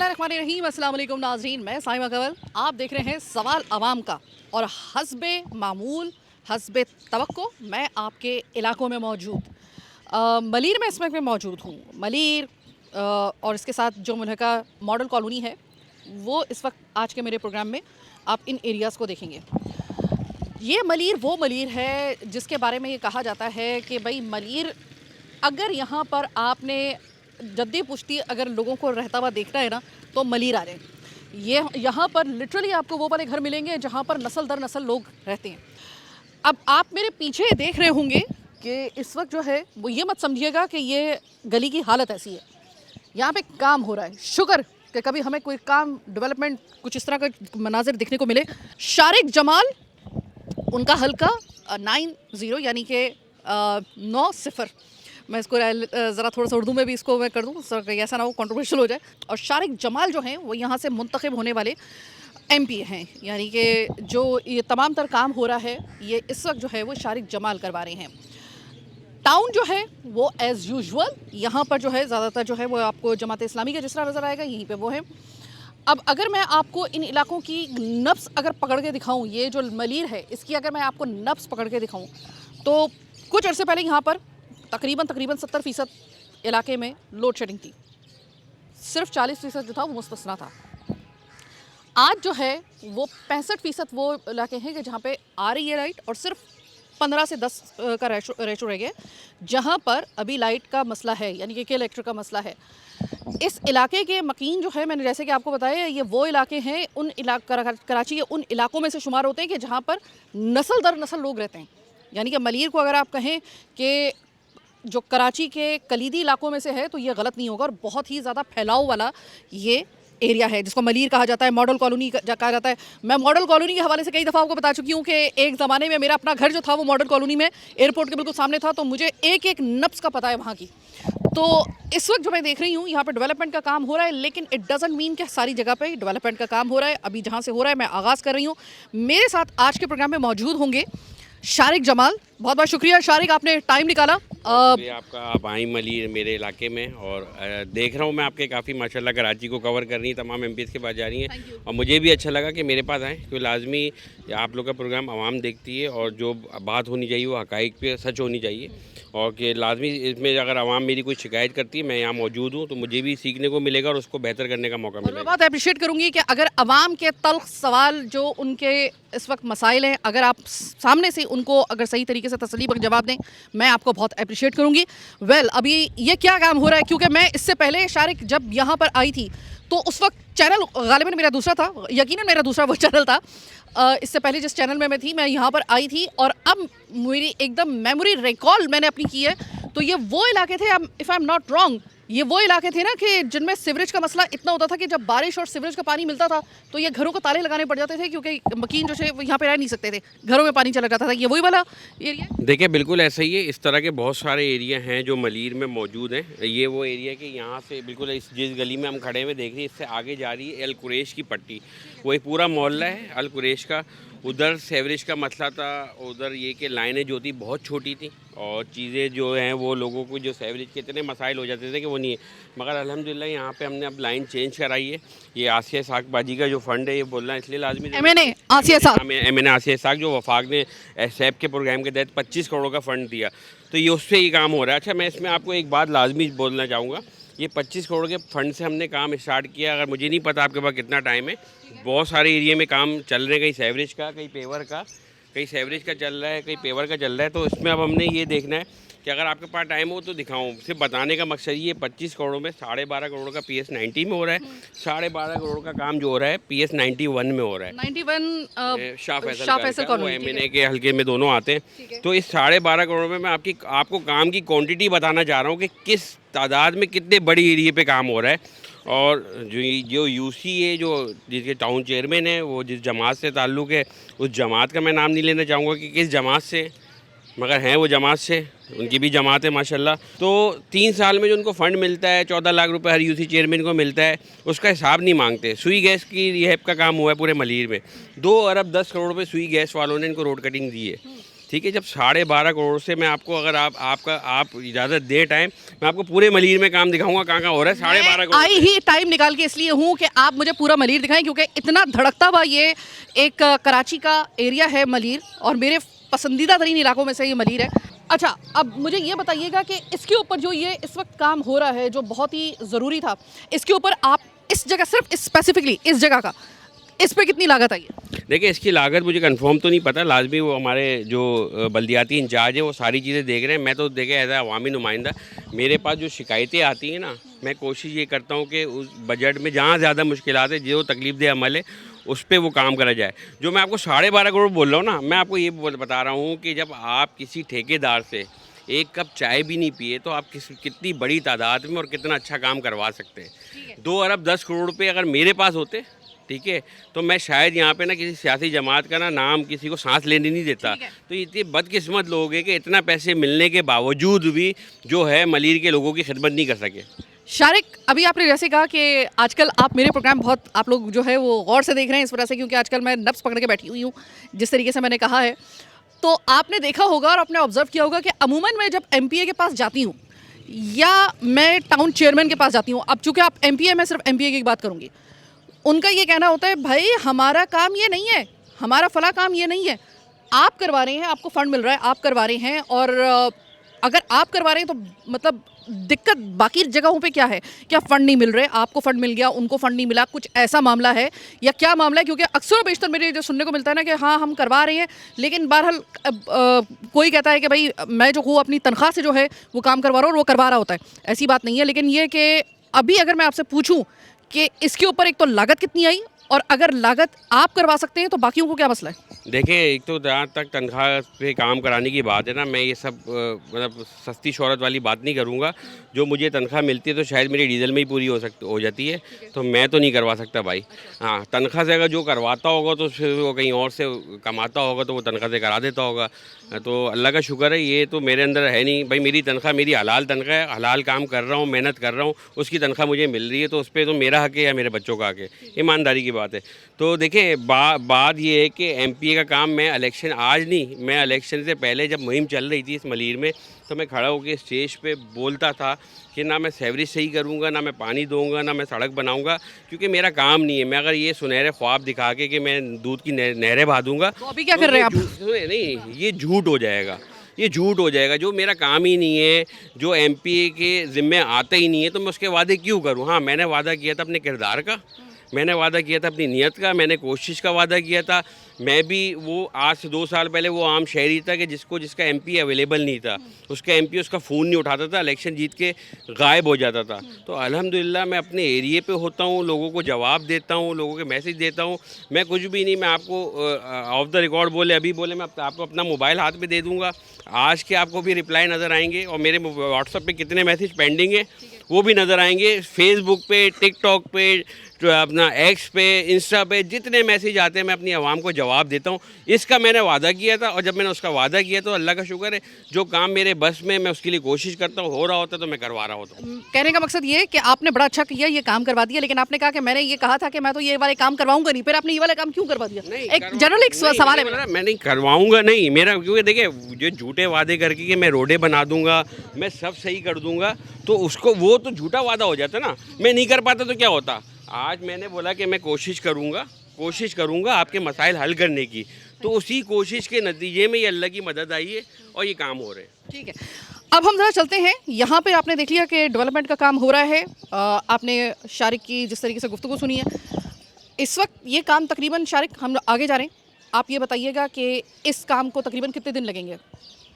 बिस्मिल्लाहिर्रहमानिर्रहीम, अस्सलाम वालेकुम नाज़रीन। मैं साइमा कंवल, आप देख रहे हैं सवाल अवाम का। और हस्बे मामूल, हस्बे तवक्को मैं आपके इलाकों में मौजूद मलीर में इस वक्त मैं मौजूद हूँ। मलीर और इसके साथ जो मुल्हका मॉडल कॉलोनी है, वो इस वक्त आज के मेरे प्रोग्राम में आप इन एरियाज़ को देखेंगे। ये मलीर वो मलीर है जिसके बारे में ये कहा जाता है कि भाई मलीर, अगर यहाँ पर आपने जद्दी पुश्ती अगर लोगों को रहता हुआ देखना है ना, तो मलीर आ जाए। ये यहाँ पर लिटरली आपको वो वाले घर मिलेंगे जहाँ पर नस्ल दर नस्ल लोग रहते हैं। अब आप मेरे पीछे देख रहे होंगे कि इस वक्त जो है वो ये मत समझिएगा कि ये गली की हालत ऐसी है। यहाँ पे काम हो रहा है। शुक्र कि कभी हमें कोई काम डेवलपमेंट कुछ इस तरह का मनाजिर देखने को मिले। शारिक जमाल, उनका हल्का 90 यानी कि 9-0। मैं इसको ज़रा थोड़ा सा उर्दू में भी इसको मैं कर दूँ, ऐसा ना हो कंट्रोवर्शियल हो जाए। और शारिक जमाल जो हैं वो यहाँ से मुंतखब होने वाले MP हैं, यानी कि जो ये तमाम तर काम हो रहा है ये इस वक्त जो है वो शारिक जमाल करवा रहे हैं। टाउन जो है वो एज़ यूजुअल यहाँ पर जो है ज़्यादातर जो है वो आपको जमात इस्लामी का जिस तरह नज़र आएगा, यहीं पे वो है। अब अगर मैं आपको इन इलाकों की नब्स अगर पकड़ के दिखाऊं, ये जो मलीर है इसकी अगर मैं आपको नब्स पकड़ के दिखाऊं, तो कुछ अर्से पहले यहाँ पर तकरीबन 70% इलाके में लोड शेडिंग थी। सिर्फ 40% जो था वो मुस्तस्ना था। आज जो है वो 65% वो इलाके हैं कि जहाँ पे आ रही है लाइट, और सिर्फ 15 से 10 का रेशो रह गया जहाँ पर अभी लाइट का मसला है, यानी कि इलेक्ट्रिक का मसला है। इस इलाके के मकीन जो है, मैंने जैसे कि आपको बताया, ये वो इलाके हैं, उन कराची के उन इलाकों में से शुमार होते हैं कि जहाँ पर नस्ल दर नस्ल लोग रहते हैं। यानी कि मलीर को अगर आप कहें कि जो कराची के कलीदी इलाकों में से है तो ये गलत नहीं होगा। और बहुत ही ज़्यादा फैलाव वाला ये एरिया है जिसको मलीर कहा जाता है, मॉडल कॉलोनी कहा जाता है। मैं मॉडल कॉलोनी के हवाले से कई दफ़ा आपको बता चुकी हूँ कि एक ज़माने में मेरा अपना घर जो था वो मॉडल कॉलोनी में एयरपोर्ट के बिल्कुल सामने था, तो मुझे एक एक नब्स का पता है वहाँ की। तो इस वक्त जो मैं देख रही हूँ यहाँ पर डेवलपमेंट का काम हो रहा है, लेकिन इट डजंट मीन कि सारी जगह पे डेवलपमेंट का काम हो रहा है। अभी जहाँ से हो रहा है मैं आगाज़ कर रही हूँ। मेरे साथ आज के प्रोग्राम में मौजूद होंगे शारिक जमाल। बहुत बहुत शुक्रिया शारिक, आपने टाइम निकाला। आपका आप आई मलीर मेरे इलाके में, और देख रहा हूँ मैं आपके काफ़ी माशाल्लाह कराची को कवर कर रही हैं, तमाम MPs के पास जा रही हैं, और मुझे भी अच्छा लगा कि मेरे पास आएँ, क्योंकि लाजमी आप लोग का प्रोग्राम आवाम देखती है और जो बात होनी चाहिए वो हक़ाइक़ पे सच होनी चाहिए, और कि लाजमी इसमें अगर आवाम मेरी कोई शिकायत करती है, मैं यहाँ मौजूद हूँ, तो मुझे भी सीखने को मिलेगा और उसको बेहतर करने का मौका मिलेगा। मैं बहुत अप्रिशिएट करूँगी कि अगर आवाम के तल्ख सवाल जो उनके इस वक्त मसाइल हैं, अगर आप सामने से उनको अगर सही तरीके से तसल्ली पर जवाब दें, मैं आपको बहुत अप्रिशिएट करूँगी। अभी ये क्या काम हो रहा है, क्योंकि मैं इससे पहले शारिक जब यहाँ पर आई थी तो उस वक्त चैनल गालिबन मेरा दूसरा था, यकीनन मेरा दूसरा वो चैनल था। इससे पहले जिस चैनल में मैं थी, मैं यहाँ पर आई थी, और अब मेरी एकदम मेमोरी रिकॉल मैंने अपनी की है, तो ये वो इलाके थे, if I am not wrong, ये वो इलाके थे ना कि जिनमें सीवरेज का मसला इतना होता था कि जब बारिश और सीवरेज का पानी मिलता था तो ये घरों को ताले लगाने पड़ जाते थे, क्योंकि मकीन जो है वो यहाँ पे रह नहीं सकते थे, घरों में पानी चला जाता था। ये वही वाला एरिया? देखिए बिल्कुल ऐसा ही है। इस तरह के बहुत सारे एरिया हैं जो मलीर में मौजूद हैं। ये वो एरिया कि यहाँ से बिल्कुल इस जिस गली में हम खड़े हुए देख रही है, इससे आगे जा रही है अल कुरैश की पट्टी, वो एक पूरा मोहल्ला है अल कुरैश का। उधर सेवरेज का मसला था, उधर ये कि लाइनें जो थी बहुत छोटी थी, और चीज़ें जो हैं वो लोगों को जो सेवरेज के इतने मसाइल हो जाते थे कि वो नहीं है। मगर अल्हम्दुलिल्लाह यहाँ पे हमने अब लाइन चेंज कराई है। ये आसिया इसाक बाजी का जो फ़ंड है, ये बोलना इसलिए लाजमी, MNA आसिया इसाक जो वफाक ने SAP के प्रोग्राम के तहत 25 करोड़ का फ़ंड दिया, तो ये उससे ही काम हो रहा है। अच्छा, मैं इसमें आपको एक बात लाजमी बोलना चाहूँगा, ये 25 करोड़ के फ़ंड से हमने काम स्टार्ट किया। अगर मुझे नहीं पता आपके पास कितना टाइम है, बहुत सारे एरिया में काम चल रहे हैं, कहीं सेवरेज का, कहीं पेवर का, कहीं सेवरेज का चल रहा है, कहीं पेवर का चल रहा है। तो इसमें अब हमने ये देखना है कि अगर आपके पास टाइम हो तो दिखाऊं। सिर्फ बताने का मकसद ये 25 करोड़ में 12.5 करोड़ का PS90 में हो रहा है, 12.5 करोड़ का काम जो हो रहा है PS91 में हो रहा है। 91 शाह फैसल कॉलोनी MNA के हल्के में दोनों आते हैं। तो इस 12.5 करोड़ में मैं आपको काम की क्वांटिटी बताना चाह रहा हूँ कि किस तादाद में कितने बड़ी एरिया पे काम हो रहा है। और जो UC है, जो जिसके टाउन चेयरमैन है, वो जिस जमात से ताल्लुक़ है, उस जमात का मैं नाम नहीं लेना चाहूँगा कि किस जमात से, मगर हैं वो जमात से, उनकी भी जमात है माशाल्लाह। तो 3 साल में जो उनको फ़ंड मिलता है, 14 लाख रुपए हर UC चेयरमैन को मिलता है, उसका हिसाब नहीं मांगते। सुई गैस की रिहैब का काम हुआ है पूरे मलीर में, 2 अरब 10 करोड़ रुपये सुई गैस वालों ने इनको रोड कटिंग दी है। ठीक है, जब 12.5 करोड़ से मैं आपको, अगर आप इजाज़त दे टाइम, मैं आपको पूरे मलीर में काम दिखाऊंगा कहाँ कहाँ हो रहा है 12.5 करोड़। आई ही टाइम निकाल के इसलिए हूँ कि आप मुझे पूरा मलीर दिखाएं, क्योंकि इतना धड़कता हुआ ये एक कराची का एरिया है मलीर, और मेरे पसंदीदा तरीन इलाकों में से ये मलीर है। अच्छा, अब मुझे ये बताइएगा कि इसके ऊपर जो ये इस वक्त काम हो रहा है, जो बहुत ही ज़रूरी था, इसके ऊपर आप इस जगह, सिर्फ स्पेसिफिकली इस जगह का, इस पे कितनी लागत आई है? देखिए, इसकी लागत मुझे कंफर्म तो नहीं पता, लाजमी वो हमारे जो बल्दियाती इंचार्ज है वो सारी चीज़ें देख रहे हैं। मैं तो देखे एज अवामी नुमाइंदा, मेरे पास जो शिकायतें आती हैं ना, मैं कोशिश ये करता हूँ कि उस बजट में जहाँ ज़्यादा मुश्किलात है, जो तकलीफ अमल है, उस पर वो काम करा जाए। जो मैं आपको 12.5 करोड़ बोल रहा हूँ ना, मैं आपको ये बता रहा हूँ कि जब आप किसी ठेकेदार से एक कप चाय भी नहीं पिए तो आप कितनी बड़ी तादाद में और कितना अच्छा काम करवा सकते हैं। 2 अरब 10 करोड़ रुपये अगर मेरे पास होते, ठीक है, तो मैं शायद यहाँ पे ना किसी सियासी जमात का ना नाम किसी को सांस लेने नहीं देता। तो इतने बदकिस्मत लोग हैं कि इतना पैसे मिलने के बावजूद भी जो है मलीर के लोगों की खिदमत नहीं कर सके। शारिक, अभी आपने जैसे कहा कि आजकल आप मेरे प्रोग्राम बहुत, आप लोग जो है वो गौर से देख रहे हैं इस वजह से, क्योंकि आजकल मैं नब्स पकड़ के बैठी हुई हूँ, जिस तरीके से मैंने कहा है। तो आपने देखा होगा और आपने ऑब्जर्व किया होगा कि अमूमन मैं जब एमपीए के पास जाती हूँ या मैं टाउन चेयरमैन के पास जाती हूँ, अब चूँकि आप एमपीए, मैं सिर्फ एमपीए की बात करूँगी, उनका ये कहना होता है, भाई हमारा काम ये नहीं है, हमारा फला काम ये नहीं है, आप करवा रहे हैं, आपको फ़ंड मिल रहा है, आप करवा रहे हैं, और अगर आप करवा रहे हैं तो मतलब दिक्कत बाकी जगहों पे क्या है? क्या फ़ंड नहीं मिल रहे, आपको फ़ंड मिल गया, उनको फ़ंड नहीं मिला, कुछ ऐसा मामला है या क्या मामला है? क्योंकि अक्सर बेशतर मेरे जो सुनने को मिलता है ना कि हाँ हम करवा रहे हैं, लेकिन बहरहाल कोई कहता है कि भाई मैं जो हूँ अपनी तनख्वाह से जो है वो काम करवा रहा हूँ और वो करवा रहा होता है। ऐसी बात नहीं है, लेकिन ये कि अभी अगर मैं आपसे पूछूँ कि इसके ऊपर एक तो लागत कितनी आई, और अगर लागत आप करवा सकते हैं तो बाकियों को क्या मसला है? देखिए, एक तो जहाँ तक तनख्वाह पे काम कराने की बात है ना, मैं ये सब मतलब सस्ती शोहरत वाली बात नहीं करूँगा। जो मुझे तनख्वाह मिलती है तो शायद मेरी डीजल में ही पूरी हो जाती है, तो मैं तो नहीं करवा सकता भाई। हाँ, तनख्वाह से अगर जो करवाता होगा तो फिर वो कहीं और से कमाता होगा तो वो तनख्वाह से करा देता होगा। तो अल्लाह का शुक्र है, ये तो मेरे अंदर है नहीं भाई। मेरी तनख्वाह मेरी हलाल तनख्वाह है, हलाल काम कर रहा हूँ, मेहनत कर रहा हूँ, उसकी तनख्वाह मुझे मिल रही है, तो उस पर तो मेरा हक़ है या मेरे बच्चों का हक़ है, ईमानदारी की बात है। तो देखिए, बात ये है कि एमपीए का काम मैं इलेक्शन आज नहीं, मैं इलेक्शन से पहले जब मुहिम चल रही थी इस मलीर में, तो मैं खड़ा होकर स्टेज पे बोलता था कि ना मैं सेवरेज सही करूँगा, ना मैं पानी दूँगा, ना मैं सड़क बनाऊँगा, क्योंकि मेरा काम नहीं है। मैं अगर ये सुनहरे ख्वाब दिखा के कि मैं दूध की नहरें बहा दूँगा, तो अभी क्या कर रहे हैं आप? नहीं, ये झूठ हो जाएगा, ये झूठ हो जाएगा। जो मेरा काम ही नहीं है, जो एमपीए के ज़िम्मे आता ही नहीं है, तो मैं उसके वादे क्यों करूँ? हाँ, मैंने वादा किया था अपने किरदार का, मैंने वादा किया था अपनी नीयत का, मैंने कोशिश का वादा किया था। मैं भी वो आज से 2 साल पहले वो आम शहरी था कि जिसका एमपी अवेलेबल नहीं था, उसका एमपी उसका फ़ोन नहीं उठाता था, इलेक्शन जीत के गायब हो जाता था। तो अल्हम्दुलिल्लाह मैं अपने एरिए पे होता हूँ, लोगों को जवाब देता हूँ, लोगों के मैसेज देता हूँ। मैं कुछ भी नहीं, मैं आपको ऑफ द रिकॉर्ड बोले, अभी बोले, मैं आपको अपना मोबाइल हाथ में दे दूँगा, आज के आपको भी रिप्लाई नज़र आएंगे, और मेरे व्हाट्सएप पे कितने मैसेज पेंडिंग है वो भी नज़र आएंगे। फेसबुक पे, टिकटॉक पे, तो अपना एक्स पे, इंस्टा पे जितने मैसेज आते हैं मैं अपनी आवाम को जवाब देता हूँ। इसका मैंने वादा किया था, और जब मैंने उसका वादा किया तो अल्लाह का शुक्र है, जो काम मेरे बस में मैं उसके लिए कोशिश करता हूँ, हो रहा होता तो मैं करवा रहा होता हूँ। कहने का मकसद ये कि आपने बड़ा अच्छा किया, ये काम करवा दिया, लेकिन आपने कहा कि मैंने ये कहा था कि मैं तो ये वाले काम करवाऊंगा नहीं, फिर आपने ये वाला काम क्यों करवा दिया? एक जनरल एक सवाल है मेरा। मैं नहीं करवाऊंगा नहीं, मेरा, क्योंकि देखिए जो झूठे वादे करके कि मैं रोडें बना दूंगा, मैं सब सही कर दूंगा, तो उसको वो तो झूठा वादा हो जाता ना। मैं नहीं कर पाता तो क्या होता? आज मैंने बोला कि मैं कोशिश करूंगा आपके मसाइल हल करने की, तो उसी कोशिश के नतीजे में ये अल्लाह की मदद आई है और ये काम हो रहे हैं। ठीक है, अब हम ज़रा चलते हैं। यहाँ पे आपने देख लिया कि डेवलपमेंट का काम हो रहा है, आपने शारिक की जिस तरीके से गुफ्तगू सुनी है, इस वक्त ये काम तकरीबन, शारिक हम आगे जा रहे हैं, आप ये बताइएगा कि इस काम को तकरीबन कितने दिन लगेंगे?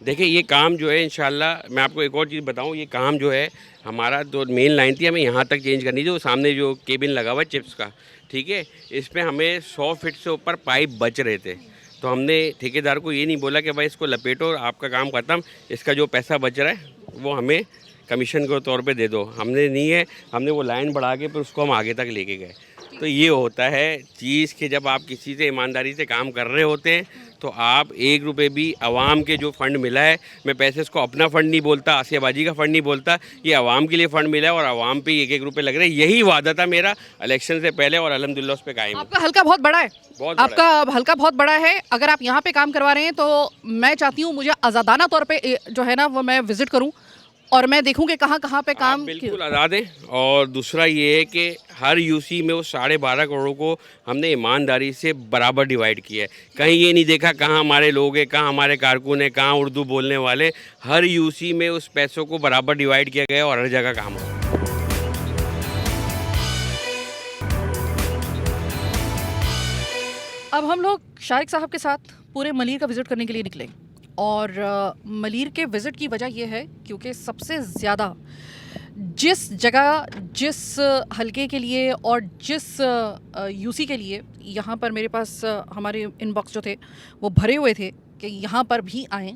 देखिए, ये काम जो है इंशाल्लाह, मैं आपको एक और चीज़ बताऊं, ये काम जो है हमारा जो मेन लाइन थी हमें यहाँ तक चेंज करनी थी, वो सामने जो केबिन लगा हुआ है चिप्स का, ठीक है, इस पर हमें 100 फीट से ऊपर पाइप बच रहे थे। तो हमने ठेकेदार को ये नहीं बोला कि भाई इसको लपेटो और आपका काम ख़त्म, इसका जो पैसा बच रहा है वो हमें कमीशन के तौर पे दे दो। हमने नहीं है, हमने वो लाइन बढ़ा के फिर उसको हम आगे तक लेके गए। तो ये होता है चीज़ कि जब आप किसी से ईमानदारी से काम कर रहे होते हैं तो आप 1 रुपये भी आवाम के जो फ़ंड मिला है, मैं पैसे इसको अपना फ़ंड नहीं बोलता, आसियाबाजी का फ़ंड नहीं बोलता, ये आवाम के लिए फ़ंड मिला है और आवाम पे 1-1 रुपये लग रहे हैं। यही वादा था मेरा इलेक्शन से पहले और अल्हम्दुलिल्लाह उस पे कायम हूँ। आपका हल्का बहुत बड़ा है, बहुत बड़ा आपका हल्का बहुत बड़ा है। अगर आप यहाँ पे काम करवा रहे हैं तो मैं चाहती हूँ मुझे आज़ादाना तौर पे जो है ना वो मैं विजिट करूँ और मैं देखूँ कि कहाँ कहाँ पे आप काम बिल्कुल आज़ाद हैं। और दूसरा ये है कि हर यूसी में वो 12.5 करोड़ को हमने ईमानदारी से बराबर डिवाइड किया है। कहीं ये नहीं देखा कहाँ हमारे लोग हैं, कहाँ हमारे कारकुन हैं, कहाँ उर्दू बोलने वाले। हर यूसी में उस पैसों को बराबर डिवाइड किया गया और हर जगह काम हो। अब हम लोग शारिक साहब के साथ पूरे मलीर का विज़िट करने के लिए निकले और मलीर के विज़िट की वजह यह है क्योंकि सबसे ज़्यादा जिस जगह जिस हलके के लिए और जिस यूसी के लिए यहाँ पर मेरे पास हमारे इनबॉक्स जो थे वो भरे हुए थे कि यहाँ पर भी आएँ,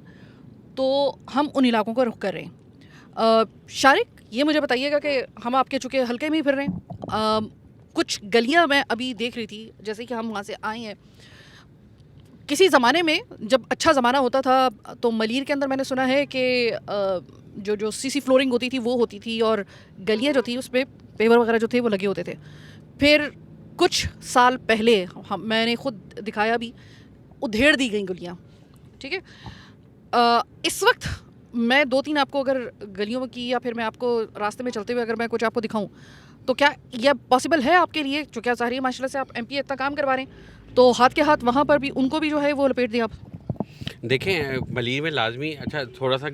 तो हम उन इलाकों को रुख कर रहे हैं। शारिक, ये मुझे बताइएगा कि हम आपके चूँकि हलके में ही फिर रहे हैं, कुछ गलियाँ मैं अभी देख रही थी जैसे कि हम वहाँ से आए हैं। किसी ज़माने में जब अच्छा ज़माना होता था तो मलीर के अंदर मैंने सुना है कि जो सीसी फ्लोरिंग होती थी वो होती थी और गलियाँ जो थी उस पर पेवर वगैरह जो थे वो लगे होते थे। फिर कुछ साल पहले मैंने खुद दिखाया भी, उधेड़ दी गई गलियाँ, ठीक है। इस वक्त मैं 2-3 आपको अगर गलियों की या फिर मैं आपको रास्ते में चलते हुए अगर मैं कुछ आपको दिखाऊं तो क्या यह पॉसिबल है आपके लिए? चूँकि ज़ाहिर है माशाल्लाह से आप एमपी इतना काम करवा रहे हैं तो हाथ के हाथ वहाँ पर भी उनको भी जो है वो लपेट दें आप। देखें, मलीर में लाजमी अच्छा थोड़ा सा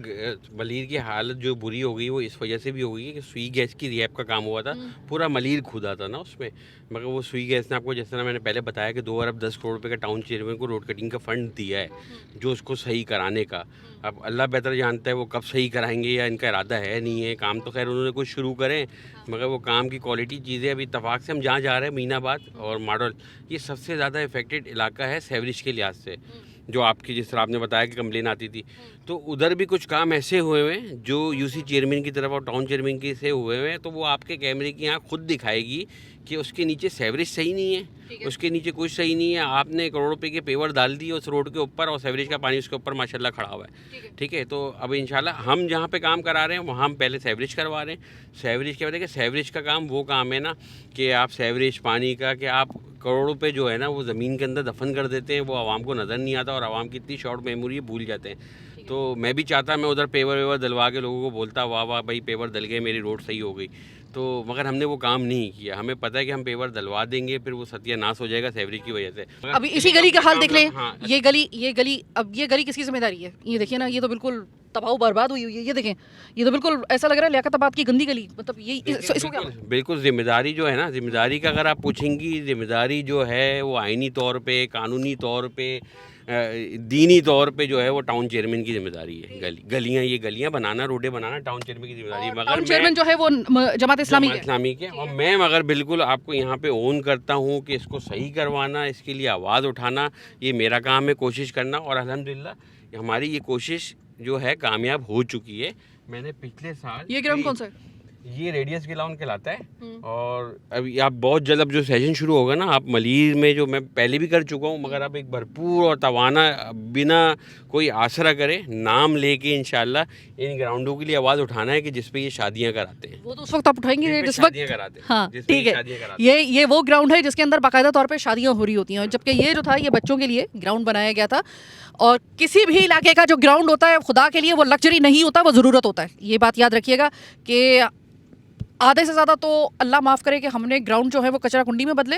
मलीर की हालत जो बुरी हो गई वो इस वजह से भी हो गई है कि सुई गैस की रिएप का काम हुआ था। पूरा मलीर खुदा था ना उसमें, मगर वो सुई गैस ने आपको जिस तरह मैंने पहले बताया कि 2 अरब 10 करोड़ रुपए का टाउन चेयरमैन को रोड कटिंग का फ़ंड दिया है जो उसको सही कराने का। अब अल्लाह बेहतर जानता है वो कब सही कराएंगे या इनका इरादा है नहीं है। काम तो खैर उन्होंने कुछ शुरू करें, मगर वो काम की क्वालिटी चीज़ें अभी इत्तफाक से हम जहाँ जा रहे हैं मीनाबाद और मॉडल, ये सबसे ज़्यादा इफेक्टेड इलाका है सेवरिश के लिहाज से। जो आपकी जिस तरह आपने बताया कि कंप्लेन आती थी, तो उधर भी कुछ काम ऐसे हुए हुए हैं जो यूसी चेयरमैन की तरफ और टाउन चेयरमैन की से हुए हुए हैं। तो वो आपके कैमरे की आँख खुद दिखाएगी कि उसके नीचे सेवरेज सही नहीं है, उसके नीचे कुछ सही नहीं है। आपने करोड़ों रुपए के पेवर डाल दिए उस रोड के ऊपर और सेवरेज का पानी उसके ऊपर माशाल्लाह खड़ा हुआ है, ठीक है। तो अब इंशाल्लाह हम जहाँ पे काम करा रहे हैं वहाँ हम पहले सेवरेज करवा रहे हैं। सेवरेज क्या बताए कि सेवरेज का काम वो काम है ना कि आप सेवरेज पानी का कि आप करोड़ों रुपए जो है ना वो ज़मीन के अंदर दफन कर देते हैं, वो आवाम को नज़र नहीं आता और आवाम की इतनी शॉर्ट मेमोरी है भूल जाते हैं। तो मैं भी चाहता मैं उधर पेवर वेवर डलवा के लोगों को बोलता वाह वाह भाई पेवर डल गए, मेरी रोड सही हो गई। तो मगर हमने वो काम नहीं किया। हमें पता है कि हम पेवर डलवा देंगे फिर वो सत्यानाश हो जाएगा सेवरेज की वजह से। अभी इसी गली का हाल देख लें। हाँ, ये गली अब ये गली किसकी जिम्मेदारी है? ये देखिए ना, ये तो बिल्कुल तबाह बर्बाद हुई हुई है। ये देखें, ये तो बिल्कुल ऐसा लग रहा है लियाकताबाद की गंदी गली। मतलब ये इसको क्या बिल्कुल जिम्मेदारी जो है ना, जिम्मेदारी का अगर आप पूछेंगी, जिम्मेदारी जो है वो आईनी तौर पे, कानूनी तौर पे, दीनी तौर पे जो है वो टाउन चेयरमैन की जिम्मेदारी है। गलियाँ ये गलियाँ बनाना, रोडें बनाना टाउन चेयरमैन की जिम्मेदारी है। मगर टाउन चेयरमैन जो है वो जमात इस्लामी के और मैं मगर बिल्कुल आपको यहाँ पे ओन करता हूँ कि इसको सही करवाना, इसके लिए आवाज़ उठाना ये मेरा काम है, कोशिश करना। और अल्हम्दुलिल्लाह हमारी ये कोशिश जो है कामयाब हो चुकी है। मैंने पिछले साल ये ग्राउंड कौन सा है? ये रेडियस ग्राउंड कहलाता है। और अभी आप बहुत जल्द अब जो सेशन शुरू होगा ना, आप मलीर में जो मैं पहले भी कर चुका हूँ, मगर अब एक भरपूर और तवाना बिना कोई आसरा करे नाम लेके इंशाल्लाह इन ग्राउंडों के लिए आवाज़ उठाना है कि जिस पे ये शादियाँ कराते हैं। वो तो उस वक्त आप उठाएंगे जिस वक्त कराते हैं। हाँ ठीक है। ये वो ग्राउंड है जिसके अंदर बाकायदा तौर पे शादियाँ हो रही होती हैं, जबकि ये जो था ये बच्चों के लिए ग्राउंड बनाया गया था। और किसी भी इलाके का जो ग्राउंड होता है खुदा के लिए वो लग्जरी नहीं होता, वो ज़रूरत होता है। ये बात याद रखिएगा कि आधे से ज़्यादा तो अल्लाह माफ़ करे कि हमने ग्राउंड जो है वो कचरा कुंडी में बदले,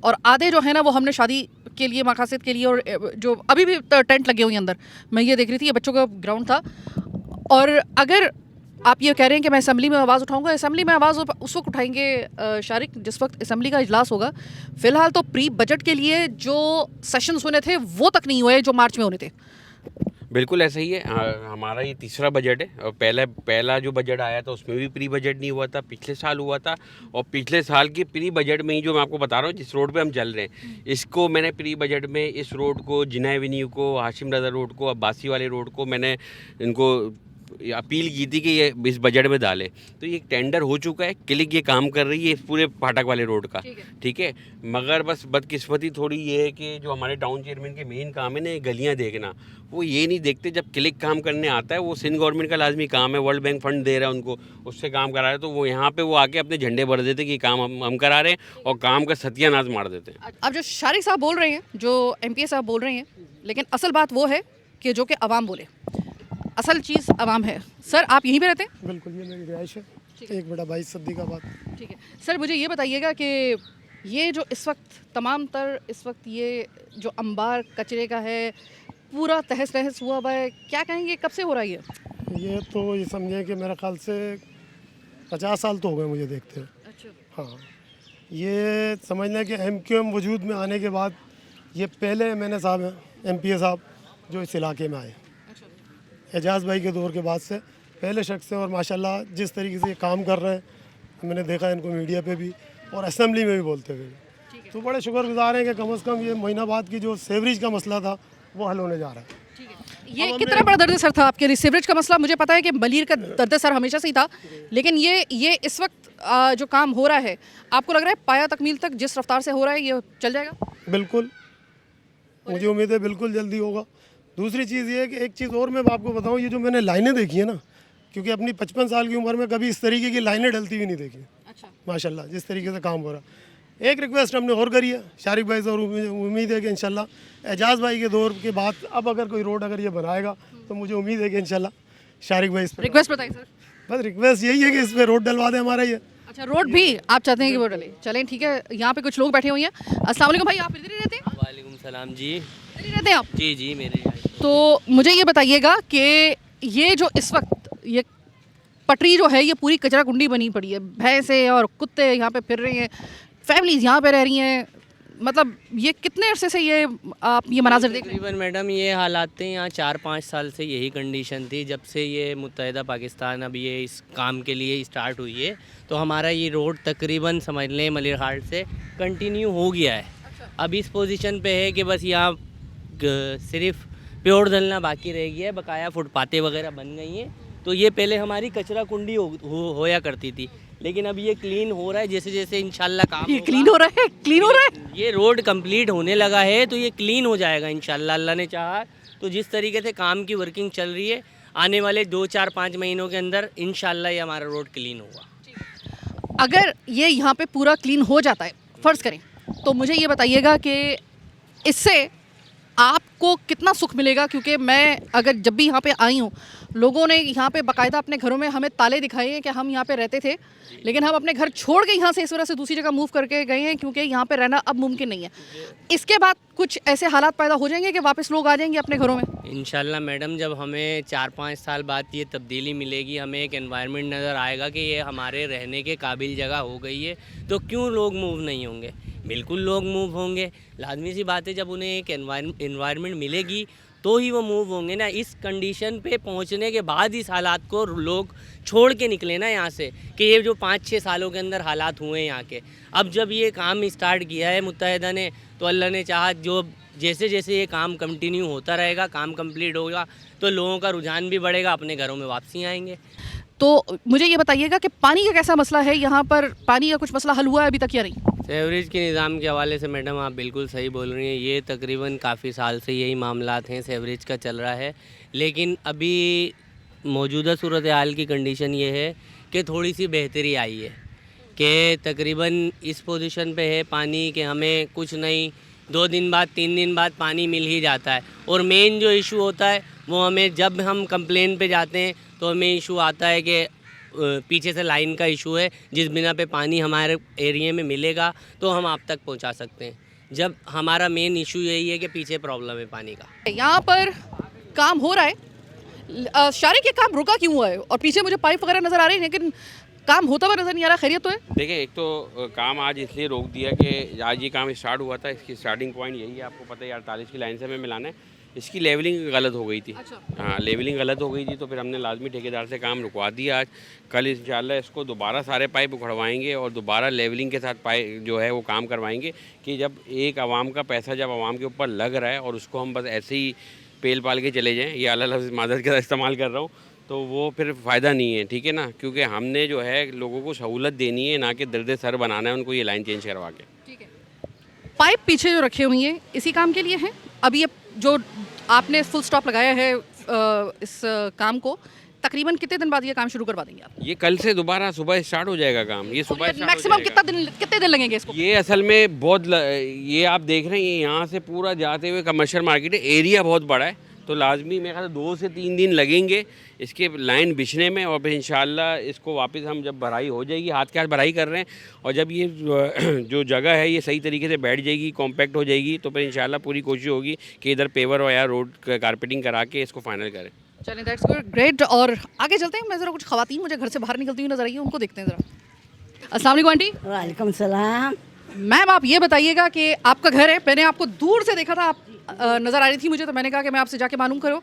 और आधे जो है ना वो हमने शादी के लिए मकासद के लिए, और जो अभी भी टेंट लगे हुए हैं अंदर, मैं ये देख रही थी ये बच्चों का ग्राउंड था। और अगर आप ये कह रहे हैं कि मैं असेंबली में आवाज़ उठाऊंगा, असेंबली में आवाज़ उस वक्त उठाएंगे शारिक जिस वक्त असेंबली का इजलास होगा। फ़िलहाल तो प्री बजट के लिए जो सेशंस होने थे वो तक नहीं हुए जो मार्च में होने थे। बिल्कुल ऐसा ही है। हमारा ये तीसरा बजट है और पहला जो बजट आया था उसमें भी प्री बजट नहीं हुआ था, पिछले साल हुआ था। और पिछले साल के प्री बजट में ही जो मैं आपको बता रहा हूँ जिस रोड पे हम चल रहे हैं, इसको मैंने प्री बजट में इस रोड को, जिना एवेन्यू को, हाशिम रज़ा रोड को, अब्बासी वाले रोड को मैंने इनको अपील की थी कि ये इस बजट में डालें। तो ये टेंडर हो चुका है, क्लिक ये काम कर रही है इस पूरे फाटक वाले रोड का, ठीक है। मगर बस बदकिस्मती थोड़ी ये है कि जो हमारे टाउन चेयरमैन के मेन काम है ना, ये गलियाँ देखना, वो ये नहीं देखते। जब क्लिक काम करने आता है, वो सिंध गवर्नमेंट का लाजमी काम है, वर्ल्ड बैंक फंड दे रहा है उनको, उससे काम करा रहे हैं, तो वो यहाँ पे वो आके अपने झंडे भर देते कि काम हम करा रहे हैं, और काम का सत्यानाश मार देते हैं। अब जो शारिक साहब बोल रहे हैं, जो एमपीए साहब बोल रहे हैं, लेकिन असल बात वो है कि जो कि अवाम बोले, असल चीज़ अवाम है। सर आप यहीं पे रहते हैं? बिल्कुल, ये मेरी रिहाइश है, 1/22 सद्दीकाबाद। ठीक है सर, मुझे ये बताइएगा कि ये जो इस वक्त तमाम तर इस वक्त ये जो अंबार कचरे का है पूरा तहस नहस हुआ हुआ है, क्या कहेंगे कब से हो रहा है ये तो ये समझें कि मेरे ख्याल से 50 साल तो हो गए मुझे देखते हैं। अच्छा। हाँ, ये समझना कि MQM वजूद में आने के बाद ये पहले MNA साहब हैं, MPA साहब जो इस इलाके में आए, एजाज भाई के दौर के बाद से पहले शख्स हैं, और माशाल्लाह जिस तरीके से ये काम कर रहे हैं, मैंने देखा इनको मीडिया पे भी और असेंबली में भी बोलते हुए, तो बड़े शुक्रगुजार हैं कि कम से कम ये महीनाबाद की जो सेवरेज का मसला था वो हल होने जा रहा है। ये कितना बड़ा दर्द सर था आपके लिए सीवरेज का मसला? मुझे पता है कि मलीर का दर्द सर हमेशा से ही था, लेकिन ये इस वक्त जो काम हो रहा है, आपको लग रहा है पाया तकमील तक जिस रफ्तार से हो रहा है ये चल जाएगा? बिल्कुल, मुझे उम्मीद है बिल्कुल जल्दी होगा। दूसरी चीज़ ये है कि एक चीज़ और मैं आपको बताऊं, ये जो मैंने लाइनें देखी है ना, क्योंकि अपनी 55 साल की उम्र में कभी इस तरीके की लाइनें डलती हुई नहीं देखी। अच्छा। माशाल्लाह जिस तरीके से काम हो रहा। एक रिक्वेस्ट हमने और करी है शारिक भाई से, और उम्मीद है कि इंशाल्लाह एजाज भाई के दौर के बाद अब अगर कोई रोड अगर ये बनाएगा तो मुझे उम्मीद है कि इंशाल्लाह शारिक भाई इस पर रिक्वेस्ट बताइए सर। बस रिक्वेस्ट यही है कि इस पर रोड डलवा दें हमारा ये। अच्छा, रोड भी आप चाहते हैं कि वो डले? चलें ठीक है, यहाँ पे कुछ लोग बैठे हुए हैं। अस्सलाम वालेकुम भाई, आप इधर ही रहते हैं? वालेकुम सलाम जी। इधर ही रहते हैं आप? जी जी मेरे यहाँ। तो मुझे ये बताइएगा कि ये जो इस वक्त ये पटरी जो है ये पूरी कचरा कुंडी बनी पड़ी है, भैंसे और कुत्ते यहाँ पे फिर रहे हैं, फैमिलीज यहाँ पे रह रही हैं, मतलब ये कितने अरसे से ये आप ये मनाजर देख रहे हैं? तकरीबन मैडम ये हालात थे यहाँ 4-5 साल से, यही कंडीशन थी जब से ये मुत्तहिदा पाकिस्तान अब ये इस काम के लिए स्टार्ट हुई है। तो हमारा ये रोड तकरीबन समझ लें मलिर हाट से कंटिन्यू हो गया है। अब इस पोजीशन पे है कि बस यहाँ सिर्फ प्योर डलना बाकी रह गया है, बकाया फुटपातें वगैरह बन गई हैं। तो ये पहले हमारी कचरा कुंडी होया करती थी, लेकिन अब ये क्लीन हो रहा है जैसे जैसे इंशाल्लाह काम ये होगा। क्लीन हो रहा है, क्लीन हो रहा है। ये रोड कंप्लीट होने लगा है तो ये क्लीन हो जाएगा इंशाल्लाह, अल्लाह ने चाहा तो। जिस तरीके से काम की वर्किंग चल रही है, आने वाले 2-4-5 महीनों के अंदर इंशाल्लाह ये हमारा रोड क्लीन होगा। अगर ये यहाँ पे पूरा क्लीन हो जाता है, फ़र्ज़ करें, तो मुझे ये बताइएगा कि इससे आपको कितना सुख मिलेगा? क्योंकि मैं अगर जब भी यहाँ पे आई हूँ, लोगों ने यहाँ पे बाकायदा अपने घरों में हमें ताले दिखाए हैं कि हम यहाँ पे रहते थे, लेकिन हम अपने घर छोड़ के यहाँ से इस वजह से दूसरी जगह मूव करके गए हैं क्योंकि यहाँ पे रहना अब मुमकिन नहीं है। इसके बाद कुछ ऐसे हालात पैदा हो जाएंगे कि वापस लोग आ जाएंगे अपने घरों में? इंशाल्लाह मैडम, जब हमें 4-5 साल बाद ये तब्दीली मिलेगी, हमें एक एनवायरनमेंट नज़र आएगा कि ये हमारे रहने के काबिल जगह हो गई है, तो क्यों लोग मूव नहीं होंगे? बिल्कुल लोग मूव होंगे, लाजमी सी बात है। जब उन्हें एक एनवायरनमेंट मिलेगी तो ही वो मूव होंगे ना। इस कंडीशन पे पहुंचने के बाद इस हालात को लोग छोड़ के निकले ना यहाँ से, कि ये जो 5-6 सालों के अंदर हालात हुए हैं यहाँ के। अब जब ये काम स्टार्ट किया है मुत्तहिदा ने, तो अल्लाह ने चाहा जो जैसे जैसे ये काम कंटिन्यू होता रहेगा, काम कंप्लीट होगा, तो लोगों का रुझान भी बढ़ेगा, अपने घरों में वापसी आएंगे। तो मुझे ये बताइएगा कि पानी का कैसा मसला है यहाँ पर? पानी का कुछ मसला हल हुआ है अभी तक या नहीं? सेवरेज के निज़ाम के हवाले से मैडम आप बिल्कुल सही बोल रही हैं। ये तकरीबन काफ़ी साल से यही मामलात हैं, सेवरेज का चल रहा है। लेकिन अभी मौजूदा सूरत हाल की कंडीशन ये है कि थोड़ी सी बेहतरी आई है, कि तकरीबन इस पोजीशन पे है पानी कि हमें कुछ नहीं 2 दिन बाद 3 दिन बाद पानी मिल ही जाता है। और मेन जो इशू होता है वो हमें जब हम कंप्लेन पे जाते हैं तो हमें इशू आता है कि पीछे से लाइन का इशू है, जिस बिना पे पानी हमारे एरिया में मिलेगा तो हम आप तक पहुंचा सकते हैं। जब हमारा मेन इशू यही है कि पीछे प्रॉब्लम है पानी का। यहाँ पर काम हो रहा है, शारिक ये काम रुका क्यों हुआ है? और पीछे मुझे पाइप वगैरह नज़र आ रही है लेकिन काम होता हुआ नज़र नहीं आ रहा। खैरियत तो है? देखिए, एक तो काम आज इसलिए रोक दिया कि आज ये काम स्टार्ट हुआ था, इसकी स्टार्टिंग पॉइंट यही है, आपको पता है 48 की लाइन से हमें मिलाना है। इसकी लेवलिंग गलत हो गई थी। अच्छा। हाँ, लेवलिंग गलत हो गई थी, तो फिर हमने लाजमी ठेकेदार से काम रुकवा दिया आज। कल इंशाल्लाह इसको दोबारा सारे पाइप उखड़वाएंगे और दोबारा लेवलिंग के साथ पाइप जो है वो काम करवाएंगे, कि जब एक आवाम का पैसा जब आवाम के ऊपर लग रहा है और उसको हम बस ऐसे ही पेल पाल के चले जाएँ, ये अल्लाह लफ्ज़ मादत का इस्तेमाल कर रहा हूँ, तो वो फिर फ़ायदा नहीं है, ठीक है ना, क्योंकि हमने जो है लोगों को सहूलत देनी है, ना कि दर्द सर बनाना है उनको ये लाइन चेंज करवा के। ठीक है। पाइप पीछे जो रखे हुए हैं इसी काम के लिए हैं? अभी ये जो आपने फुल स्टॉप लगाया है इस काम को, तकरीबन कितने दिन बाद ये काम शुरू करवा देंगे आप? ये कल से दोबारा सुबह स्टार्ट हो जाएगा काम, ये सुबह स्टार्ट हो मैक्सिमम जाएगा। कितने दिन लगेंगे इसको? ये असल में बहुत ये आप देख रहे हैं, ये यहाँ से पूरा जाते हुए कमर्शियल मार्केट है, एरिया बहुत बड़ा है, तो लाजमी मेरे ख्याल 2 से 3 दिन लगेंगे इसके लाइन बिछने में, और फिर इंशाल्लाह इसको वापस हम जब भराई हो जाएगी, हाथ के हाथ भराई कर रहे हैं, और जब ये जो जगह है ये सही तरीके से बैठ जाएगी, कॉम्पैक्ट हो जाएगी, तो फिर इंशाल्लाह पूरी कोशिश होगी कि इधर पेवर और या रोड कारपेटिंग करा के इसको फाइनल करें। चलें, दैट्स गुड, ग्रेट। और आगे चलते हैं। मैं ज़रा कुछ ख़वातीन मुझे घर से बाहर निकलती हुई नजर आई हैं, उनको देखते हैं ज़रा। अस्सलाम वालेकुम आंटी। वालेकुम सलाम। मैम आप ये बताइएगा कि आपका घर है, मैंने आपको दूर से देखा था, आप नज़र आ रही थी मुझे, तो मैंने कहा कि मैं आपसे जाके मालूम करो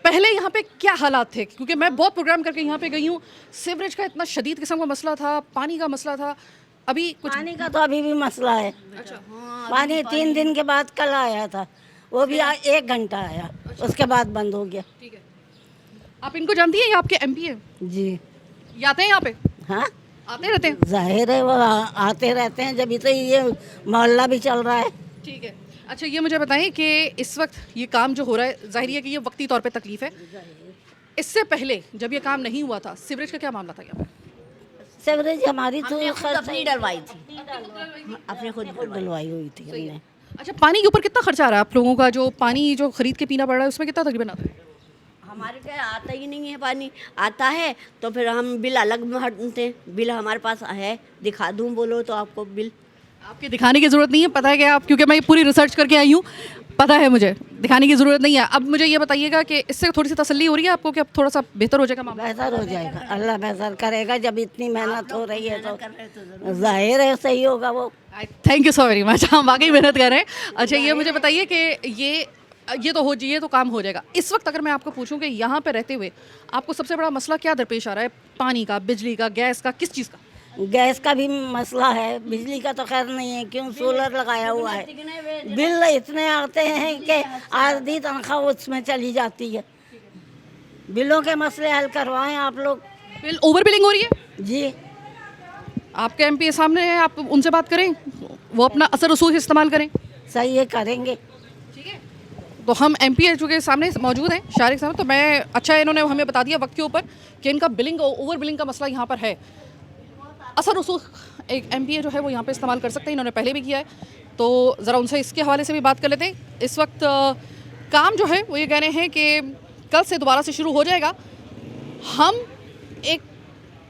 पहले यहाँ पे क्या हालात थे, क्योंकि मैं बहुत प्रोग्राम करके यहाँ पे गई हूँ। सीवरेज का इतना शदीद किस्म का मसला था, पानी का मसला था, अभी कुछ पानी का तो अभी भी मसला है। अच्छा, पानी 3 दिन के बाद कल आया था, वो भी 1 घंटा आया, उसके बाद बंद हो गया। ठीक है। आप इनको जानती हैं, ये आपके एमपी है? जी ये आते हैं यहाँ पे? हाँ, आते रहते हैं? जाहिर है वो आते रहते हैं, जब तो ये मोहल्ला भी चल रहा है। ठीक है। अच्छा ये मुझे बताएं कि इस वक्त ये काम जो हो रहा है, जाहिर है कि ये वक्ती तौर पे तकलीफ है, इससे पहले जब ये काम नहीं हुआ था सीवरेज का क्या मामला था यहाँ पे? सेवरेज हमारी तो अपनी डलवाई थी, अपने खुद डलवाई हुई थी हमने। अच्छा, पानी के ऊपर कितना खर्चा आ रहा है आप लोगों का? जो पानी जो खरीद के पीना पड़ रहा है उसमें कितना तकरीबन आता है? हमारे क्या आता ही नहीं है पानी, आता है तो फिर हम बिल अलग भरते हैं। बिल हमारे पास है, दिखा दूं बोलो तो आपको बिल? आपके दिखाने की ज़रूरत नहीं है, पता है कि आप, क्योंकि मैं पूरी रिसर्च करके आई हूँ, पता है मुझे, दिखाने की ज़रूरत नहीं है। अब मुझे ये बताइएगा कि इससे थोड़ी सी तसल्ली हो रही है आपको कि अब थोड़ा सा बेहतर हो जाएगा मामला? बेहतर हो जाएगा, अल्लाह बेहतर करेगा। जब इतनी मेहनत हो रही है तो जाहिर है सही होगा वो। Thank you so very much, हम वाकई मेहनत कर रहे हैं। अच्छा ये मुझे बताइए कि ये तो काम हो जाएगा। इस वक्त अगर मैं आपको पूछूं कि यहाँ पे रहते हुए आपको सबसे बड़ा मसला क्या दरपेश आ रहा है? पानी का, बिजली का, गैस का, किस चीज़ का? गैस का भी मसला है, बिजली का तो खैर नहीं है, क्यों सोलर लगाया हुआ है। बिल इतने आते हैं कि आधी तनख्वाह उसमें चली जाती है। बिलों के मसले हल करवाएं आप लोग। बिल ओवर बिलिंग हो रही है जी, आपके एमपी सामने है, आप उनसे बात करें, वो अपना असर रसूख इस्तेमाल करें। सही है, करेंगे। ठीक है, तो हम एमपी जो के सामने मौजूद हैं शारिक साहब, तो मैं अच्छा है इन्होंने हमें बता दिया वक्त के ऊपर कि इनका बिलिंग ओवर बिलिंग का मसला यहाँ पर है। असर रसूख एक एमपी जो है वो यहाँ पे इस्तेमाल कर सकते हैं, इन्होंने पहले भी किया है, तो ज़रा उनसे इसके हवाले से भी बात कर लेते हैं। इस वक्त काम जो है वो ये कह रहे हैं कि कल से दोबारा से शुरू हो जाएगा। हम एक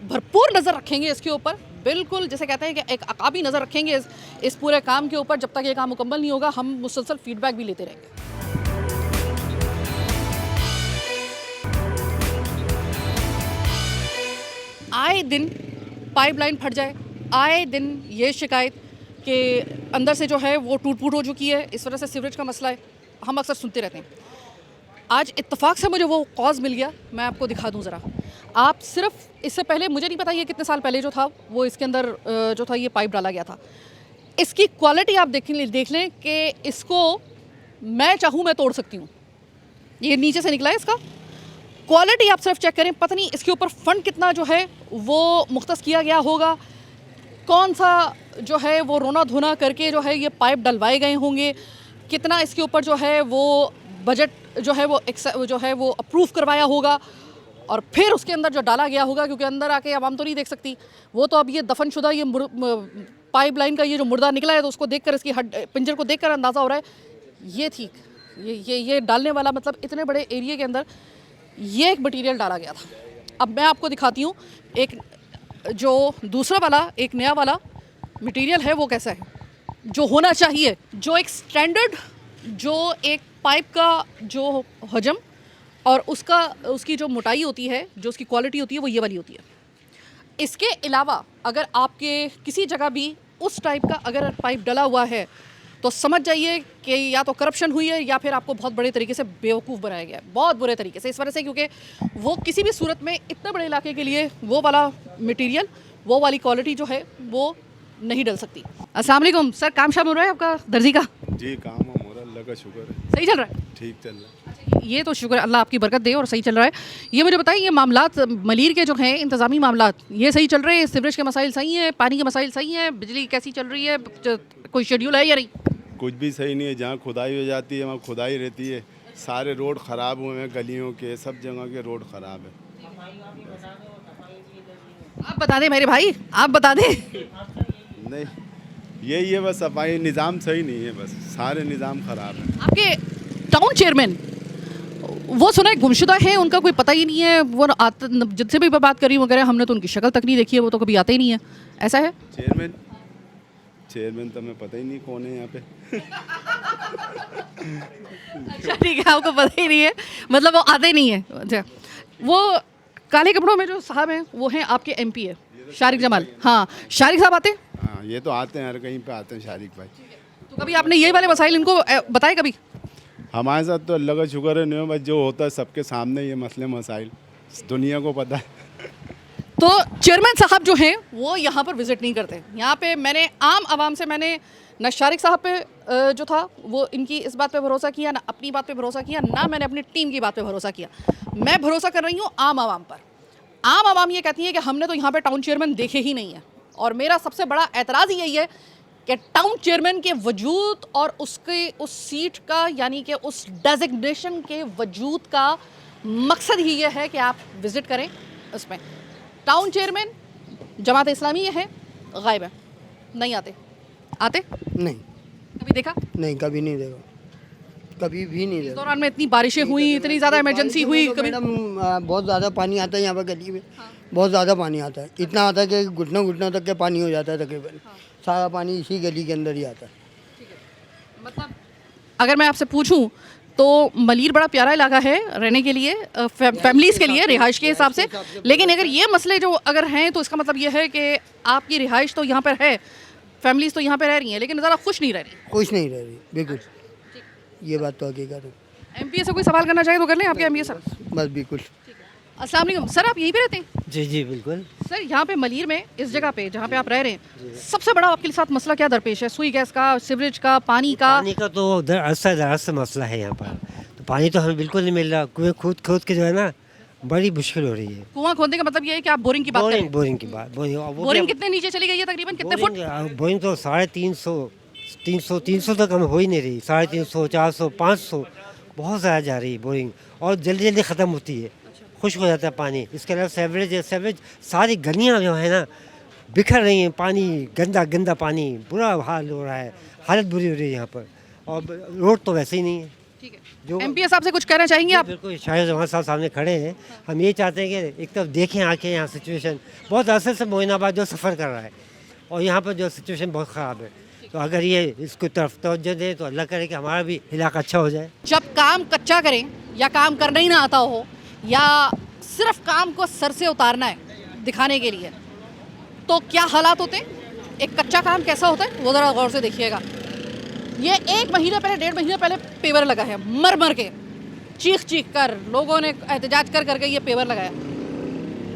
भरपूर नज़र रखेंगे इसके ऊपर, बिल्कुल जैसे कहते हैं कि एक अकाबी नज़र रखेंगे इस पूरे काम के ऊपर। जब तक ये काम मुकम्मल नहीं होगा हम मुसलसल फीडबैक भी लेते रहेंगे। आए दिन पाइपलाइन फट जाए, आए दिन ये शिकायत कि अंदर से जो है वो टूट फूट हो चुकी है, इस वजह से सीवरेज का मसला है, हम अक्सर सुनते रहते हैं। आज इत्तेफाक से मुझे वो कॉज मिल गया, मैं आपको दिखा दूं ज़रा। आप सिर्फ इससे पहले, मुझे नहीं पता ये कितने साल पहले जो था वो इसके अंदर जो था ये पाइप डाला गया था। इसकी क्वालिटी आप देख लें कि इसको मैं चाहूँ मैं तोड़ सकती हूँ। ये नीचे से निकला है, इसका क्वालिटी आप सिर्फ चेक करें। पता नहीं इसके ऊपर फंड कितना जो है वो मुख्तस किया गया होगा, कौन सा जो है वो रोना धोना करके जो है ये पाइप डलवाए गए होंगे, कितना इसके ऊपर जो है वो बजट जो है वो अप्रूव करवाया होगा, और फिर उसके अंदर जो डाला गया होगा, क्योंकि अंदर आके आवाम तो नहीं देख सकती वो, तो अब ये दफनशुदा ये पाइपलाइन का ये जो मुर्दा निकला है, तो उसको देखकर, इसकी पिंजर को देखकर अंदाज़ा हो रहा है ये ठीक, ये डालने वाला, मतलब इतने बड़े एरिया के अंदर ये एक मटेरियल डाला गया था। अब मैं आपको दिखाती हूँ एक जो दूसरा वाला, एक नया वाला मटेरियल है वो कैसा है, जो होना चाहिए, जो एक स्टैंडर्ड, जो एक पाइप का जो हजम और उसकी जो मोटाई होती है, जो उसकी क्वालिटी होती है, वो ये वाली होती है। इसके अलावा अगर आपके किसी जगह भी उस टाइप का अगर पाइप डला हुआ है तो समझ जाइए कि या तो करप्शन हुई है या फिर आपको बहुत बड़े तरीके से बेवकूफ़ बनाया गया है, बहुत बुरे तरीके से। इस वजह से क्योंकि वो किसी भी सूरत में इतने बड़े इलाके के लिए वो वाला मटेरियल, वो वाली क्वालिटी जो है वो नहीं डल सकती। अस्सलाम वालेकुम सर, काम शाम हो रहा है आपका दर्जी का? जी, काम हो रहा है, अल्लाह का शुक्र है, सही चल रहा है? ठीक चल रहा है। ये तो शुक्र अल्लाह आपकी बरकत दे और सही चल रहा है। ये मुझे बताइए, ये मामलात मलीर के जो हैं इंतज़ामी मामलात, ये सही चल रहे हैं? सीवरेज के मसाइल सही हैं? पानी के मसाइल सही हैं? बिजली कैसी चल रही है? कोई शेड्यूल है या नहीं? कुछ भी सही नहीं है। जहाँ खुदाई हो जाती है वहाँ खुदाई रहती है। सारे रोड ख़राब हुए हैं, गलियों के सब जगह के रोड ख़राब है। आप बता दें मेरे भाई, आप बता दें। नहीं, यही है बस, सफाई निज़ाम सही नहीं है, बस सारे निज़ाम ख़राब है। आपके टाउन चेयरमैन, वो सुना है गुमशुदा है, उनका कोई पता ही नहीं है। वो जिनसे भी मैं बात करी वो कह रहे हैं हमने तो उनकी शक्ल तक नहीं देखी है, वो तो कभी आते ही नहीं है। ऐसा है? चेयरमैन तो हमें पता ही नहीं कौन है यहाँ पे। अच्छा ठीक है, आपको पता ही नहीं है, मतलब वो आते नहीं है। अच्छा, वो काले कपड़ों में जो साहब हैं वो हैं आपके एमपी है शारिक जमाल। हाँ, शारिक साहब आते हैं? हाँ, ये तो आते हैं, हर कहीं पे आते हैं शारिक भाई। तो कभी आपने ये वाले मसाइल इनको बताए कभी? हमारे साथ तो अल्लाह का शुक्र है, नहीं बस जो होता है सबके सामने ये मसले मसाइल दुनिया को पता है। तो चेयरमैन साहब जो हैं वो यहाँ पर विज़िट नहीं करते। यहाँ पे मैंने आम आवाम से, मैंने न शारिक साहब पे जो था वो इनकी इस बात पे भरोसा किया, ना अपनी बात पे भरोसा किया, ना मैंने अपनी टीम की बात पे भरोसा किया। मैं भरोसा कर रही हूँ आम आवाम पर। आम आवाम ये कहती है कि हमने तो यहाँ पे टाउन चेयरमैन देखे ही नहीं है। और मेरा सबसे बड़ा एतराज़ यही है कि टाउन चेयरमैन के वजूद और उसके उस सीट का, यानी कि उस डेजिग्नेशन के वजूद का मकसद ही ये है कि आप विज़िट करें। उसमें टाउन चेयरमैन जमात इस्लामी है, गायब है, नहीं आते। आते नहीं, कभी देखा? नहीं कभी नहीं देखा, कभी भी नहीं इस देखा। दौरान में इतनी बारिशें हुई, इतनी ज़्यादा इमरजेंसी हुई, तो कभी? मैडम बहुत ज़्यादा पानी आता है यहाँ पर गली में। बहुत ज़्यादा पानी आता है, इतना आता है कि घुटनों घुटनों तक के पानी हो जाता है तकरीबन। सारा पानी इसी गली के अंदर ही आता है। मतलब अगर मैं आपसे पूछूं तो मलीर बड़ा प्यारा इलाका है रहने के लिए, फैमिलीज़ के लिए, रिहाइश के हिसाब से। लेकिन अगर ये मसले जो अगर हैं तो इसका मतलब ये है कि आपकी रिहाइश तो यहाँ पर है, फैमिलीज़ तो यहाँ पर रह रही हैं, लेकिन ज़रा खुश नहीं रह रही। खुश नहीं रह रही, बिल्कुल, ये बात तो हकीकत है। एमपीए से कोई सवाल करना चाहे तो कर लें आपके एमपीए सर। बस बिल्कुल। अस्सलाम वालेकुम सर, आप यहीं पे रहते हैं? जी जी बिल्कुल। सर यहाँ पे मलीर में इस जगह पे जहाँ पे आप रह रहे हैं, सबसे बड़ा आपके साथ मसला क्या दरपेश है? सुई गैस का, सीवरेज का, पानी का? पानी का तो दरअसल से मसला है यहाँ पर। तो पानी तो हमें बिल्कुल नहीं मिल रहा। कुएं खोद खोद के जो है ना बड़ी मुश्किल हो रही है। कुआं खोदने का मतलब ये है कि आप बोरिंग की बात करें? बोरिंग की बात। बोरिंग कितने नीचे चली गई है तकरीबन, कितने फुट? बोरिंग तो 350 तक हमें हो ही नहीं रही। 350, 400, 500 बहुत ज़्यादा जा रही है बोरिंग, और जल्दी जल्दी ख़त्म होती है, खुश्क हो जाता है पानी। इसके अलावा सेवरेज सारी गलियाँ जो है ना बिखर रही हैं, पानी गंदा गंदा पानी, बुरा हाल हो रहा है, हालत बुरी हो रही है यहाँ पर। और रोड तो वैसे ही नहीं है। ठीक है, जो एमपीए साहब से कुछ कहना चाहेंगे आप? बिल्कुल, शायद जवान साहब सामने खड़े हैं। हम ये चाहते हैं कि एक तरफ देखें आके यहाँ सिचुएशन बहुत अरसे से मोइनाबाद जो सफ़र कर रहा है, और यहाँ पर जो सिचुएशन बहुत ख़राब है। तो अगर ये इसको तरफ तवज्जो दे तो अल्लाह करे कि हमारा भी इलाका अच्छा हो जाए। जब काम कच्चा करें या काम करना ही ना आता हो, या सिर्फ काम को सर से उतारना है दिखाने के लिए, तो क्या हालात होते हैं? एक कच्चा काम कैसा होता है वो ज़रा गौर से देखिएगा। ये 1 महीने पहले, 1.5 महीने पहले पेवर लगा है, मर मर के, चीख चीख कर लोगों ने एहतजाज कर करके ये पेवर लगाया।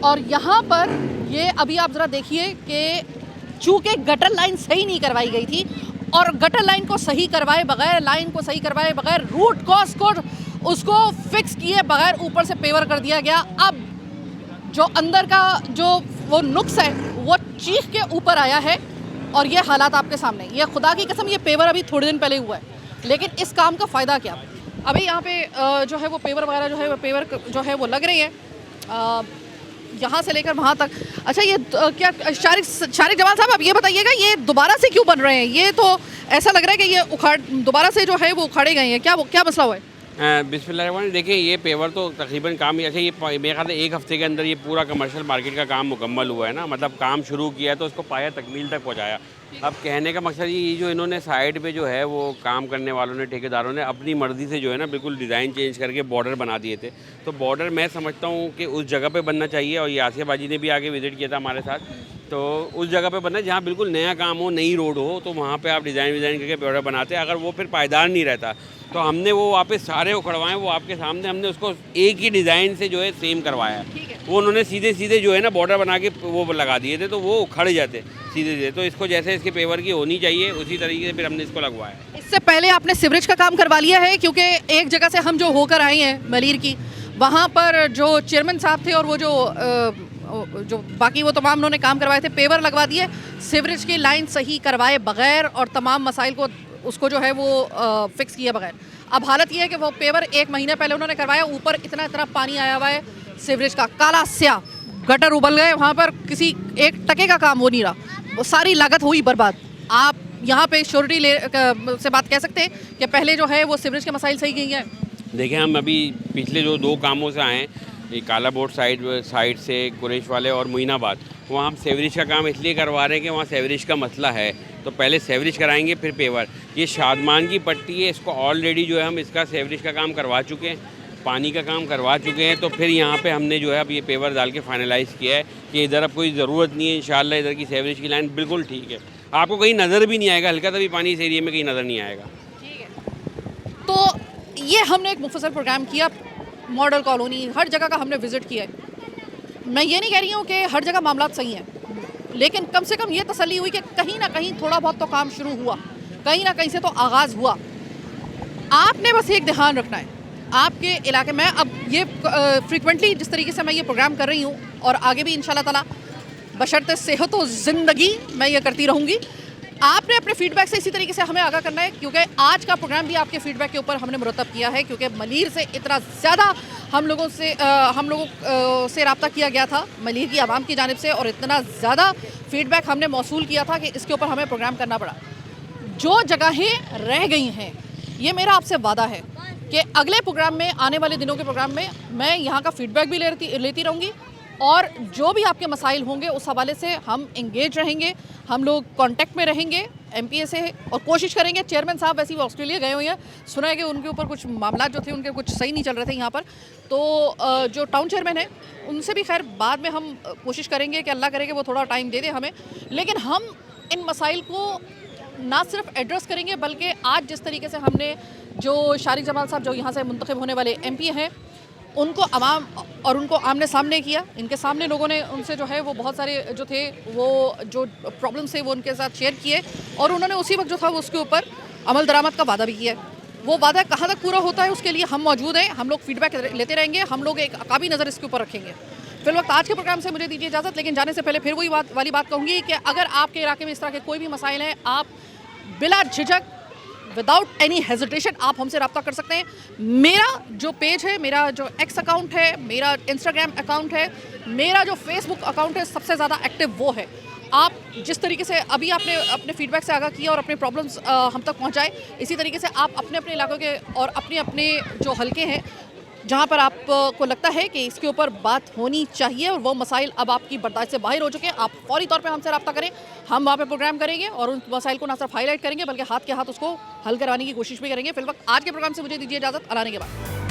और यहाँ पर ये अभी आप ज़रा देखिए कि चूँकि गटर लाइन सही नहीं करवाई गई थी, और गटर लाइन को सही करवाए बगैर, लाइन को सही करवाए बगैर, रूट कॉज को उसको फिक्स किए बगैर ऊपर से पेवर कर दिया गया। अब जो अंदर का जो वो नुक्स है वो चीख के ऊपर आया है, और ये हालात आपके सामने। ये खुदा की कसम, ये पेवर अभी थोड़े दिन पहले हुआ है, लेकिन इस काम का फ़ायदा क्या? अभी यहाँ पे जो है वो पेवर वगैरह जो है वो पेवर जो है वो लग रही है यहाँ से लेकर वहाँ तक। अच्छा, ये क्या शारिक जमाल साहब, आप ये बताइएगा, ये दोबारा से क्यों बन रहे हैं? ये तो ऐसा लग रहा है कि ये दोबारा से जो है वो उखाड़े गए हैं, क्या मसला हुआ है? बिस्मिल्लाह। देखिए, ये पेवर तो तकरीबन काम ऐसे, ये मेरे ख्याल से 1 हफ़्ते के अंदर ये पूरा कमर्शियल मार्केट का काम मुकम्मल हुआ है ना। मतलब काम शुरू किया तो उसको पाया तकमील तक पहुँचाया। अब कहने का मकसद ये जो इन्होंने साइड पे जो है वो काम करने वालों ने, ठेकेदारों ने अपनी मर्ज़ी से जो है ना बिल्कुल डिज़ाइन चेंज करके बॉर्डर बना दिए थे। तो बॉर्डर मैं समझता हूँ कि उस जगह पे बनना चाहिए, और यासिया बाजी ने भी आगे विज़िट किया था हमारे साथ, तो उस जगह पे बनना जहाँ बिल्कुल नया काम हो, नई रोड हो, तो वहाँ पे आप डिज़ाइन करके बॉर्डर बनाते। अगर वो फिर पायदार नहीं रहता तो हमने वो वापस सारे उखड़वाएँ, वो आपके सामने हमने उसको एक ही डिज़ाइन से जो है सेम करवाया। वो उन्होंने सीधे जो है ना बॉर्डर बना के वो लगा दिए थे, तो वो उखड़ जाते। सीधे सीधे। तो इसको जैसे इसके पेवर की होनी चाहिए उसी तरीके से फिर हमने इसको लगवाया। इससे पहले आपने सीवरेज का काम करवा लिया है? क्योंकि एक जगह से हम जो होकर आए हैं मलीर की, वहाँ पर जो चेयरमैन साहब थे और वो जो बाकी वो तमाम उन्होंने काम करवाए थे, पेवर लगवा दिए, सीवरेज की लाइन सही करवाए बगैर और तमाम मसाइल को उसको जो है वो फिक्स किए बगैर। अब हालत ये है कि वो पेवर 1 महीने पहले उन्होंने करवाया, ऊपर इतना इतना पानी आया हुआ है सीवरेज का, काला स्या, गटर उबल गए, वहाँ पर किसी 1 टके का काम हो नहीं रहा, वो सारी लागत हुई बर्बाद। आप यहाँ पे श्योरिटी से बात कह सकते हैं कि पहले जो है वो सीवरेज के मसाइल सही गई हैं? देखिए, हम अभी पिछले जो 2 कामों से आए हैं, ये काला बोर्ड साइड से कुरैश वाले और मोइनाबाद, वहाँ हम सेवरेज का काम इसलिए करवा रहे हैं कि वहाँ सेवरेज का मसला है, तो पहले सेवरेज कराएंगे फिर पेवर। ये शादमान की पट्टी है, इसको ऑलरेडी जो है हम इसका सेवरेज का काम करवा चुके हैं, पानी का काम करवा चुके हैं। तो फिर यहाँ पे हमने जो है अब ये पेवर डाल के फाइनलाइज़ किया है कि इधर अब कोई ज़रूरत नहीं है, इंशाल्लाह इधर की सेवरेज की लाइन बिल्कुल ठीक है, आपको कहीं नज़र भी नहीं आएगा, हल्का सा भी पानी इस एरिया में कहीं नज़र नहीं आएगा। ठीक है, तो ये हमने एक मुफस्सल प्रोग्राम किया, मॉडल कॉलोनी हर जगह का हमने विज़िट किया है। मैं ये नहीं कह रही हूँ कि हर जगह मामला सही हैं, लेकिन कम से कम ये तसल्ली हुई कि कहीं ना कहीं थोड़ा बहुत तो काम शुरू हुआ, कहीं ना कहीं से तो आगाज़ हुआ। आपने बस एक ध्यान रखना है, आपके इलाके में अब ये फ्रीक्वेंटली जिस तरीके से मैं ये प्रोग्राम कर रही हूँ और आगे भी इंशाल्लाह ताला बशर्ते सेहत व ज़िंदगी मैं ये करती रहूँगी, आपने अपने फीडबैक से इसी तरीके से हमें आगाह करना है, क्योंकि आज का प्रोग्राम भी आपके फीडबैक के ऊपर हमने मुरतब किया है, क्योंकि मलीर से इतना ज़्यादा हम लोगों से रब्ता किया गया था मलीर की आवाम की जानिब से, और इतना ज़्यादा फीडबैक हमने मौसूल किया था कि इसके ऊपर हमें प्रोग्राम करना पड़ा। जो जगहें रह गई हैं, ये मेरा आपसे वादा है कि अगले प्रोग्राम में, आने वाले दिनों के प्रोग्राम में मैं यहाँ का फीडबैक भी लेती रहूँगी, और जो भी आपके मसाइल होंगे उस हवाले से हम इंगेज रहेंगे, हम लोग कांटेक्ट में रहेंगे MPA से, और कोशिश करेंगे। चेयरमैन साहब वैसे ही ऑस्ट्रेलिया गए हुए हैं, सुना है कि उनके ऊपर कुछ मामला जो थे उनके कुछ सही नहीं चल रहे थे यहाँ पर, तो जो टाउन चेयरमैन है उनसे भी खैर बाद में हम कोशिश करेंगे कि अल्लाह करे कि वो थोड़ा टाइम दे दे हमें, लेकिन हम इन मसाइल को ना सिर्फ एड्रेस करेंगे बल्कि आज जिस तरीके से हमने जो शारिक जमाल साहब जो यहाँ से मुंतखब होने वाले MP हैं उनको अवाम और उनको आमने सामने किया, इनके सामने लोगों ने उनसे जो है वो बहुत सारे जो थे वो जो प्रॉब्लम्स थे वो उनके साथ शेयर किए, और उन्होंने उसी वक्त जो था उसके ऊपर अमल दरामद का वादा भी किया। वो वादा कहाँ तक पूरा होता है उसके लिए हम मौजूद हैं, हम लोग फीडबैक लेते रहेंगे, हम लोग एक अकाबी नज़र इसके ऊपर रखेंगे। फिलवक्त आज के प्रोग्राम से मुझे दीजिए इजाज़त, लेकिन जाने से पहले फिर वही वाली बात कहूँगी कि अगर आपके इलाके में इस तरह के कोई भी मसाइल हैं, आप बिला झिझक विदाउट एनी हेजिटेशन आप हमसे रब्ता कर सकते हैं। मेरा जो पेज है, मेरा जो X अकाउंट है, मेरा इंस्टाग्राम अकाउंट है, मेरा जो फेसबुक अकाउंट है, सबसे ज़्यादा एक्टिव वो है। आप जिस तरीके से अभी आपने अपने फीडबैक से आगाह किया और अपने प्रॉब्लम्स हम तक पहुंचाए, इसी तरीके से आप अपने अपने इलाकों के और अपने अपने जो हलके हैं जहां पर आपको लगता है कि इसके ऊपर बात होनी चाहिए और वो मसाइल अब आपकी बर्दाश्त से बाहर हो चुके हैं, आप फौरी तौर पे हमसे रब्ता करें, हम वहाँ पे प्रोग्राम करेंगे और उन मसाइल को ना सिर्फ हाईलाइट करेंगे बल्कि हाथ के हाथ उसको हल करवाने की कोशिश भी करेंगे। फिलहाल आज के प्रोग्राम से मुझे दीजिए इजाज़त, अलाने के बाद।